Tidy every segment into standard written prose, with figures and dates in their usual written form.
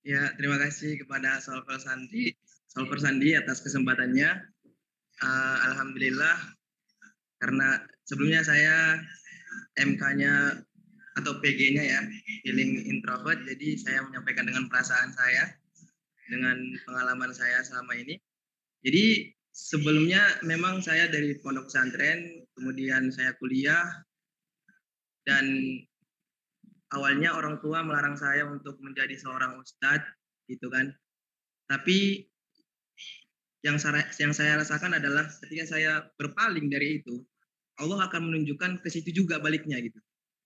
Ya, terima kasih kepada Solver Sandi atas kesempatannya. Alhamdulillah, karena sebelumnya saya MK-nya atau PG-nya ya, feeling introvert, jadi saya menyampaikan dengan perasaan saya, dengan pengalaman saya selama ini. Jadi sebelumnya memang saya dari pondok pesantren, kemudian saya kuliah, dan awalnya orang tua melarang saya untuk menjadi seorang ustadz, gitu kan. Tapi yang saya rasakan adalah ketika saya berpaling dari itu, Allah akan menunjukkan ke situ juga baliknya gitu.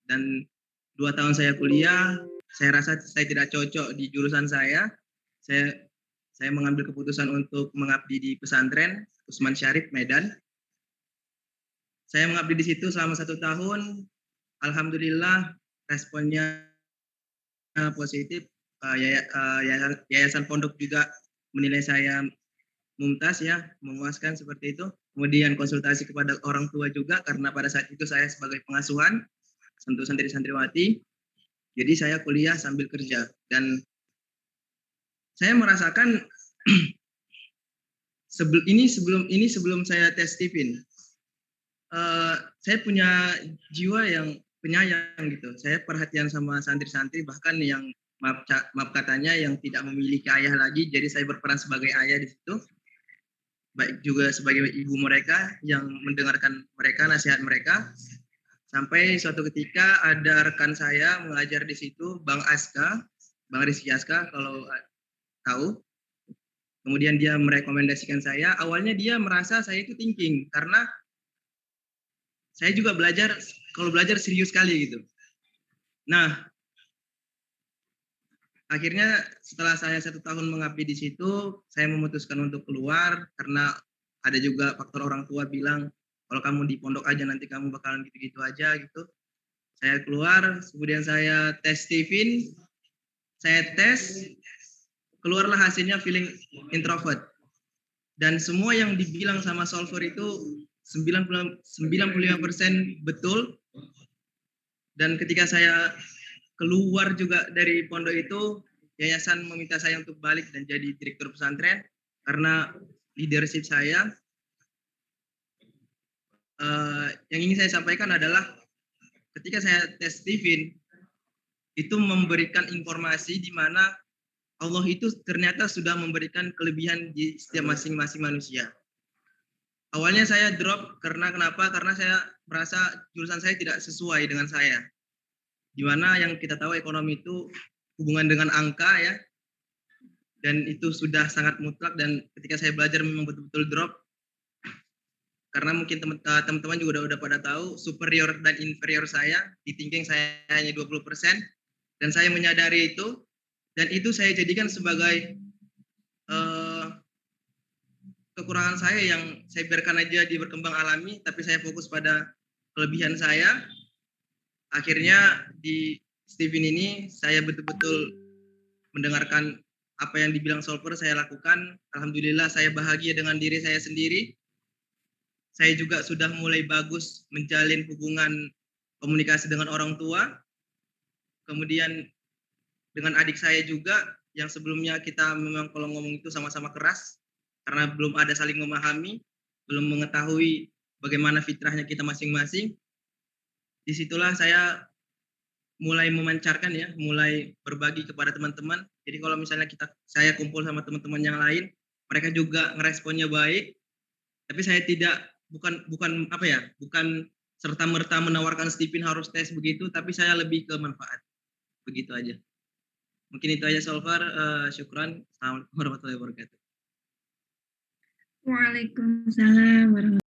Dan 2 tahun saya kuliah, saya rasa saya tidak cocok di jurusan saya. Saya saya mengambil keputusan untuk mengabdi di pesantren Usman Syarif Medan. Saya mengabdi di situ selama 1 tahun. Alhamdulillah responnya positif. Yayasan Pondok juga menilai saya mumtaz ya, memuaskan seperti itu. Kemudian konsultasi kepada orang tua juga karena pada saat itu saya sebagai pengasuhan untuk santri-santriwati. Jadi saya kuliah sambil kerja dan saya merasakan sebelum saya tes Stephen, saya punya jiwa yang penyayang gitu. Saya perhatian sama santri-santri bahkan yang maaf katanya yang tidak memiliki ayah lagi. Jadi saya berperan sebagai ayah di situ, baik juga sebagai ibu mereka yang mendengarkan mereka, nasihat mereka. Sampai suatu ketika ada rekan saya mengajar di situ, Bang Rizky Aska kalau tahu. Kemudian dia merekomendasikan saya. Awalnya dia merasa saya itu thinking karena saya juga kalau belajar serius sekali gitu. Nah, akhirnya setelah saya 1 tahun mengabdi di situ, saya memutuskan untuk keluar karena ada juga faktor orang tua bilang kalau kamu di pondok aja nanti kamu bakalan gitu-gitu aja gitu. Saya keluar, kemudian saya tes Stephen, saya tes, keluarlah hasilnya feeling introvert. Dan semua yang dibilang sama solver itu 95% betul. Dan ketika saya keluar juga dari pondok itu, yayasan meminta saya untuk balik dan jadi direktur pesantren karena leadership saya. Yang ingin saya sampaikan adalah ketika saya tes Stephen, itu memberikan informasi di mana Allah itu ternyata sudah memberikan kelebihan di setiap masing-masing manusia. Awalnya saya drop karena kenapa? Karena saya merasa jurusan saya tidak sesuai dengan saya. Di mana yang kita tahu ekonomi itu hubungan dengan angka ya, dan itu sudah sangat mutlak dan ketika saya belajar memang betul-betul drop karena mungkin teman-teman juga udah pada tahu superior dan inferior saya di thinking saya hanya 20% dan saya menyadari itu dan itu saya jadikan sebagai kekurangan saya yang saya biarkan aja di berkembang alami tapi saya fokus pada kelebihan saya. Akhirnya di Steven ini saya betul-betul mendengarkan apa yang dibilang solver saya lakukan. Alhamdulillah saya bahagia dengan diri saya sendiri. Saya juga sudah mulai bagus menjalin hubungan komunikasi dengan orang tua. Kemudian dengan adik saya juga yang sebelumnya kita memang kalau ngomong itu sama-sama keras karena belum ada saling memahami, belum mengetahui bagaimana fitrahnya kita masing-masing. Disitulah saya mulai memancarkan ya, mulai berbagi kepada teman-teman. Jadi kalau misalnya saya kumpul sama teman-teman yang lain, mereka juga ngeresponnya baik, tapi saya bukan serta merta menawarkan Stephen harus tes begitu, tapi saya lebih ke manfaat. Begitu aja. Mungkin itu aja Solvar. Syukran. Assalamualaikum warahmatullahi wabarakatuh. Waalaikumsalam warahmatullahi